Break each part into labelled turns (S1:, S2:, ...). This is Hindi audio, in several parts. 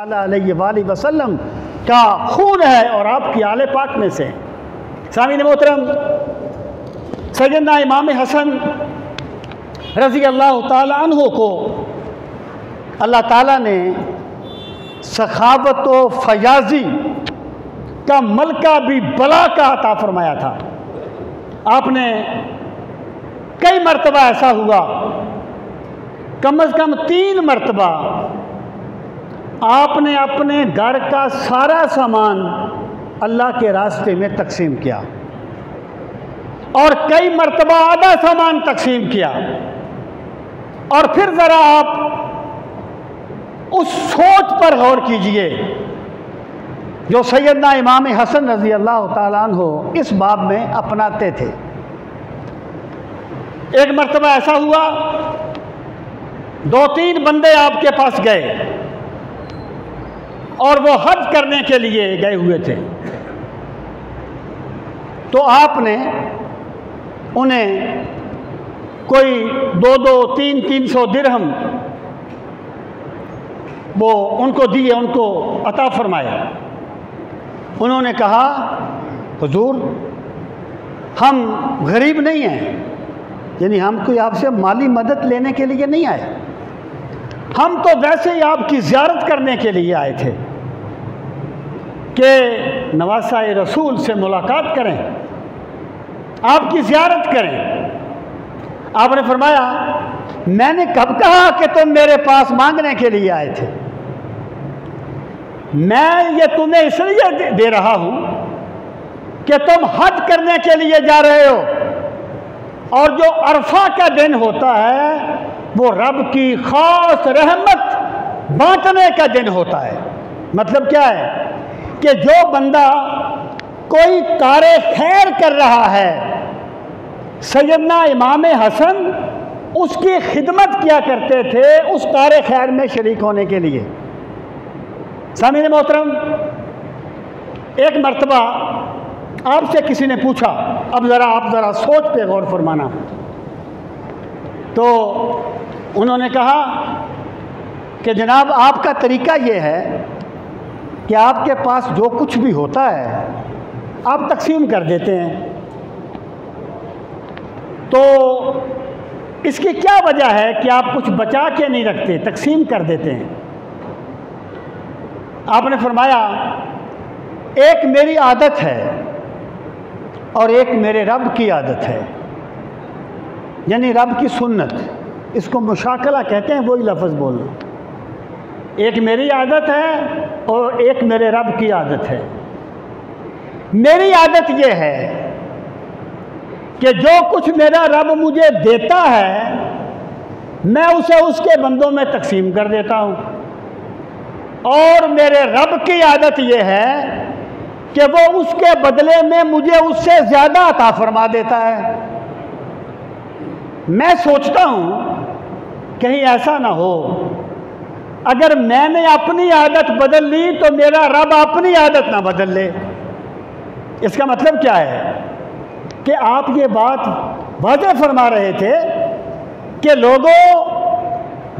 S1: अलैहि वसल्लम का खून है और आपकी आले पाक में से। सामीन मोहतरम, सैयदना इमाम हसन रज़ी अल्लाह ताला अन्हु को अल्लाह ताला ने सखावत व फयाजी का मलका भी बला का अता फरमाया था। आपने कई मरतबा ऐसा हुआ, कम से कम 3 मरतबा आपने अपने घर का सारा सामान अल्लाह के रास्ते में तकसीम किया और कई मरतबा आधा सामान तकसीम किया। और फिर ज़रा आप उस सोच पर गौर कीजिए जो सैयदना इमाम हसन रज़ी अल्लाह ताला अन्हु इस बाब में अपनाते थे। एक मरतबा ऐसा हुआ, 2-3 बंदे आपके पास गए और वो हज करने के लिए गए हुए थे, तो आपने उन्हें कोई 2-2, 300 दिरहम वो उनको दिए, उनको अता फरमाया। उन्होंने कहा, हुजूर हम गरीब नहीं हैं, यानी हम कोई आपसे माली मदद लेने के लिए नहीं आए, हम तो वैसे ही आपकी ज़ियारत करने के लिए आए थे कि नवासा रसूल से मुलाकात करें, आपकी ज़ियारत करें। आपने फरमाया, मैंने कब कहा कि तुम मेरे पास मांगने के लिए आए थे? मैं ये तुम्हें इसलिए दे रहा हूं कि तुम हज करने के लिए जा रहे हो और जो अरफा का दिन होता है वो रब की खास रहमत बांटने का दिन होता है। मतलब क्या है कि जो बंदा कोई कारे खैर कर रहा है, सैयदना इमाम हसन उसकी खिदमत किया करते थे उस कारे खैर में शरीक होने के लिए। सामीन मोहतरम, एक मरतबा आपसे किसी ने पूछा, अब आप ज़रा सोच पे गौर फरमाना, तो उन्होंने कहा कि जनाब आपका तरीका ये है कि आपके पास जो कुछ भी होता है आप तकसीम कर देते हैं, तो इसकी क्या वजह है कि आप कुछ बचा के नहीं रखते, तकसीम कर देते हैं? आपने फरमाया, एक मेरी आदत है और एक मेरे रब की आदत है, यानी रब की सुन्नत, इसको मुशाकला कहते हैं, वही लफ्ज़ बोलना। एक मेरी आदत है और एक मेरे रब की आदत है। मेरी आदत यह है कि जो कुछ मेरा रब मुझे देता है मैं उसे उसके बंदों में तकसीम कर देता हूँ, और मेरे रब की आदत यह है कि वो उसके बदले में मुझे उससे ज़्यादा अता फरमा देता है। मैं सोचता हूँ कहीं ऐसा ना हो अगर मैंने अपनी आदत बदल ली तो मेरा रब अपनी आदत ना बदल ले। इसका मतलब क्या है कि आप ये बात वाज़ेह फरमा रहे थे कि लोगों,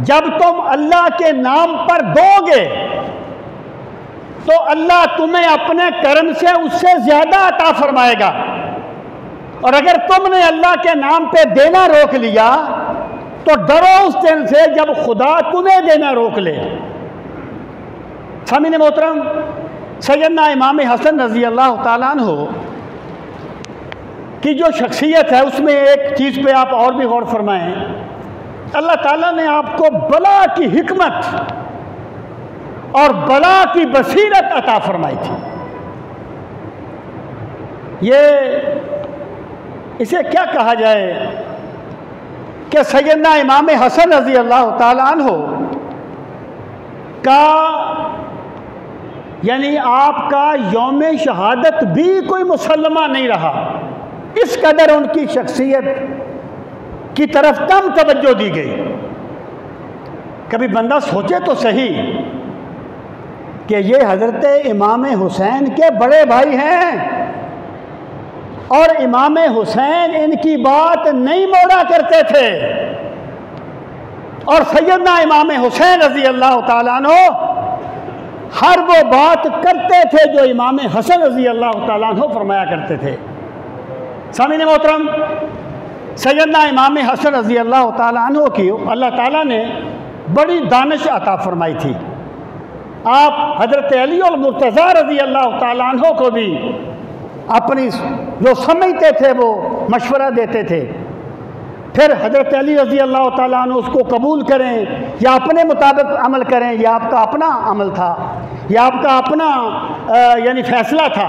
S1: जब तुम अल्लाह के नाम पर दोगे तो अल्लाह तुम्हें अपने कर्म से उससे ज़्यादा अता फरमाएगा, और अगर तुमने अल्लाह के नाम पे देना रोक लिया तो डरो उस दिन से जब खुदा तुम्हें देना रोक ले। सामीन मोहतरम, सैयदना इमाम हसन रज़ी अल्लाह ताला अन्हु की जो शख्सियत है उसमें एक चीज़ पे आप और भी गौर फरमाएं। अल्लाह ताला ने आपको बला की हिकमत और बला की बसीरत अता फरमाई थी। इसे क्या कहा जाए कि सैयदना इमाम हसन रज़ी अल्लाह ताला अन्हु का, यानी आपका यौम शहादत भी कोई मुसल्लमा नहीं रहा, इस कदर उनकी शख्सियत की तरफ कम तवज्जो दी गई। कभी बंदा सोचे तो सही कि ये हज़रत इमाम हुसैन के बड़े भाई हैं और इमाम हुसैन इनकी बात नहीं मोड़ा करते थे, और सैयदना इमाम हुसैन रज़ी अल्लाह ताला अन्हु हर वो बात करते थे जो इमाम हसन रज़ी अल्लाह ताला अन्हु फरमाया करते थे। सामीन मोहतरम, सैयदना इमाम हसन रज़ी अल्लाह ताला अन्हु की अल्लाह ताला ने बड़ी दानिश अता फरमाई थी। आप हज़रत अली और मुर्तज़ा रज़ी अल्लाह ताला अन्हु को भी अपनी जो समझते थे वो मशवरा देते थे। फिर हज़रत अली रज़ी अल्लाह ताला अन्हु उसको कबूल करें या अपने मुताबिक अमल करें, यह आपका अपना अमल था, यह आपका अपना यानी फ़ैसला था।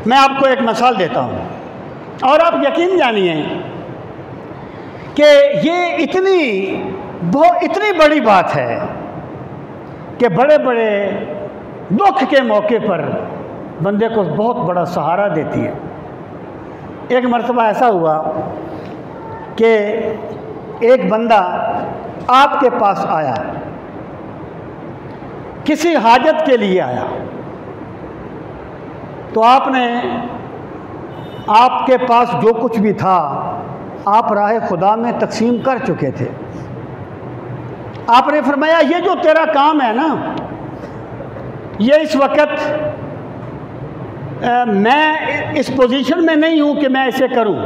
S1: मैं आपको एक मिसाल देता हूँ और आप यकीन जानिए कि ये इतनी बड़ी बात है कि बड़े बड़े दुख के मौके पर बंदे को बहुत बड़ा सहारा देती है। एक मरतबा ऐसा हुआ कि एक बंदा आपके पास आया, किसी हाजत के लिए आया, तो आपके पास जो कुछ भी था आप राह खुदा में तकसीम कर चुके थे। आपने फरमाया ये जो तेरा काम है ना, ये इस वक्त मैं इस पोजीशन में नहीं हूं कि मैं इसे करूं,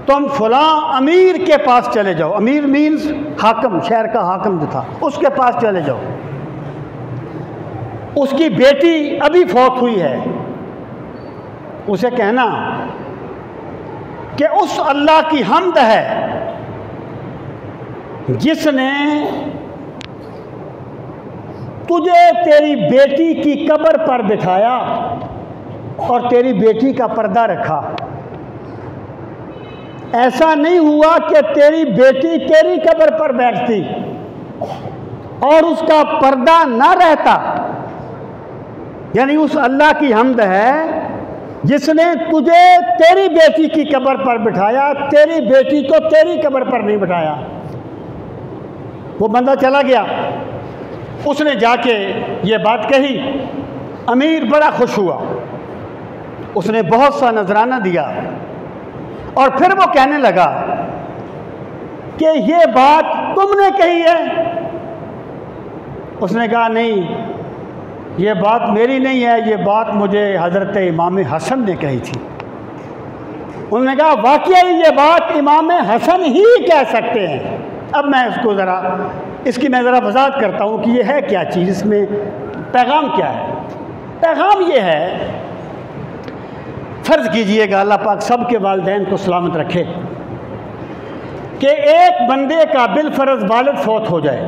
S1: तुम फलां अमीर के पास चले जाओ। अमीर मीन्स हाकम, शहर का हाकम जो था, उसके पास चले जाओ। उसकी बेटी अभी फौत हुई है, उसे कहना कि उस अल्लाह की हम्द है जिसने तुझे तेरी बेटी की कब्र पर बिठाया और तेरी बेटी का पर्दा रखा। ऐसा नहीं हुआ कि तेरी बेटी तेरी कब्र पर बैठती और उसका पर्दा ना रहता। यानी उस अल्लाह की हम्द है जिसने तुझे तेरी बेटी की कब्र पर बिठाया, तेरी बेटी को तेरी कब्र पर नहीं बिठाया। वो बंदा चला गया, उसने जाके ये बात कही, अमीर बड़ा खुश हुआ, उसने बहुत सा नजराना दिया और फिर वो कहने लगा कि ये बात तुमने कही है। उसने कहा नहीं, ये बात मेरी नहीं है, ये बात मुझे हज़रत इमाम हसन ने कही थी। उन्होंने कहा वाकई ये बात इमाम हसन ही कह सकते हैं। अब मैं इसकी मैं ज़रा वज़ाहत करता हूँ कि ये है क्या चीज़, इसमें पैगाम क्या है। पैगाम ये है, फ़र्ज़ कीजिएगा अल्लाह पाक सब के वालिदैन को सलामत रखे कि एक बंदे का बिलफ़र्ज़ वालिद फौत हो जाए